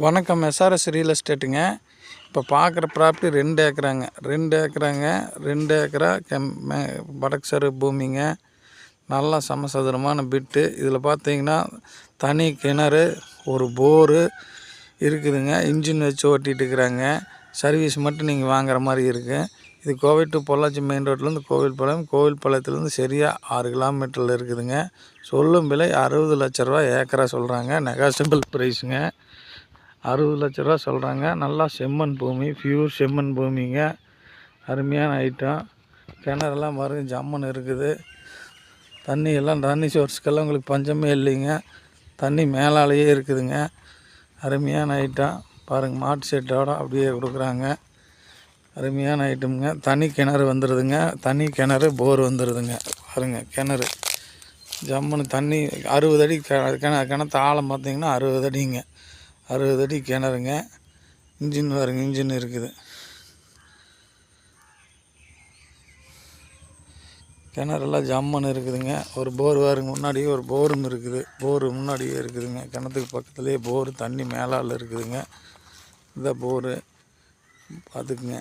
வணக்கம். SRS real எஸ்டேட்டுங்க. இப்போ பார்க்குற ப்ராப்பர்ட்டி 2 ஏக்கராங்க. 2 ஏக்கரா வடக்கு சரு பூமிங்க. நல்லா சமசதுரமான பிட்டு. இதில் பார்த்தீங்கன்னா தனி கிணறு, ஒரு போரு இருக்குதுங்க. இன்ஜின் வச்சு ஓட்டிகிட்டு இருக்கிறாங்க. சர்வீஸ் மட்டும் நீங்கள் வாங்குற மாதிரி இருக்குது. இது கோவை டு பொள்ளாச்சி மெயின் ரோட்லேருந்து கோவில்பாளையத்துலேருந்து சரியாக 6 கிலோமீட்டரில் இருக்குதுங்க. சொல்லும் விலை 60 லட்ச ரூபா ஏக்கரா சொல்கிறாங்க. நெகாசிபிள் ப்ரைஸுங்க. 60 லட்ச ரூபா சொல்கிறாங்க. நல்லா செம்மண் பூமி, பியூர் செம்மண் பூமிங்க. அருமையான ஐட்டம். கிணறுலாம் பாருங்க ஜம்மன் இருக்குது. தண்ணி சோர்ஸ்க்கெல்லாம் உங்களுக்கு பஞ்சமே இல்லைங்க. தண்ணி மேலாலேயே இருக்குதுங்க. அருமையான ஐட்டம் பாருங்கள். மாட்டு செட்டோட அப்படியே கொடுக்குறாங்க. அருமையான ஐட்டமுங்க. தனி கிணறு வந்துடுதுங்க. தனி கிணறு போர் வந்துடுதுங்க. பாருங்கள் கிணறு ஜம்முன்னு தண்ணி 60 அடி கிணத்து ஆழம் பார்த்திங்கன்னா 60 அடிங்க. 60 அடி கிணறுங்க. இன்ஜின் பாருங்க, இன்ஜின் இருக்குது. கிணறுலாம் ஜம்முன்னு இருக்குதுங்க. ஒரு போர் பாருங்க, முன்னாடியே ஒரு போரும் இருக்குது. போரு முன்னாடியே இருக்குதுங்க. கிணத்துக்கு பக்கத்துலேயே போரு, தண்ணி மேலால் இருக்குதுங்க. இந்த போரு பார்த்துக்குங்க.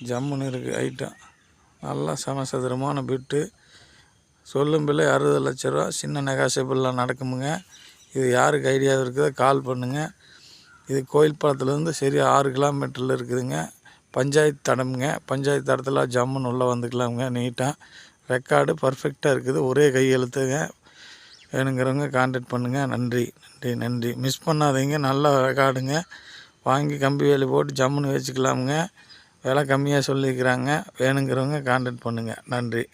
ஜம்முன்னு இருக்குது ஐட்டம். நல்லா சமசதுரமான பிட்டு. சொல்லும் பிள்ளை 60 லட்ச ரூபா. சின்ன நெகாசிபிள்லாம் நடக்குமுங்க. இது யாருக்கு ஐடியா இருக்குதோ கால் பண்ணுங்கள். இது கோயில்பாளையத்துலேருந்து சரியாக 6 கிலோமீட்டரில் இருக்குதுங்க. பஞ்சாயத்து தடமுங்க. பஞ்சாயத்து தடத்தில் ஜம்முன்னு உள்ளே வந்துக்கலாமுங்க. நீட்டாக ரெக்கார்டு பர்ஃபெக்டாக இருக்குது. ஒரே கையெழுத்துங்க. வேணுங்கிறவங்க கான்டாக்ட் பண்ணுங்கள். நன்றி. மிஸ் பண்ணாதீங்க. நல்ல ரெக்கார்டுங்க. வாங்கி கம்பி வேலி போட்டு ஜம்முன்னு வச்சுக்கலாமுங்க. விலை கம்மியாக சொல்லியிருக்கிறாங்க. வேணுங்கிறவங்க கான்டாக்ட் பண்ணுங்கள். நன்றி.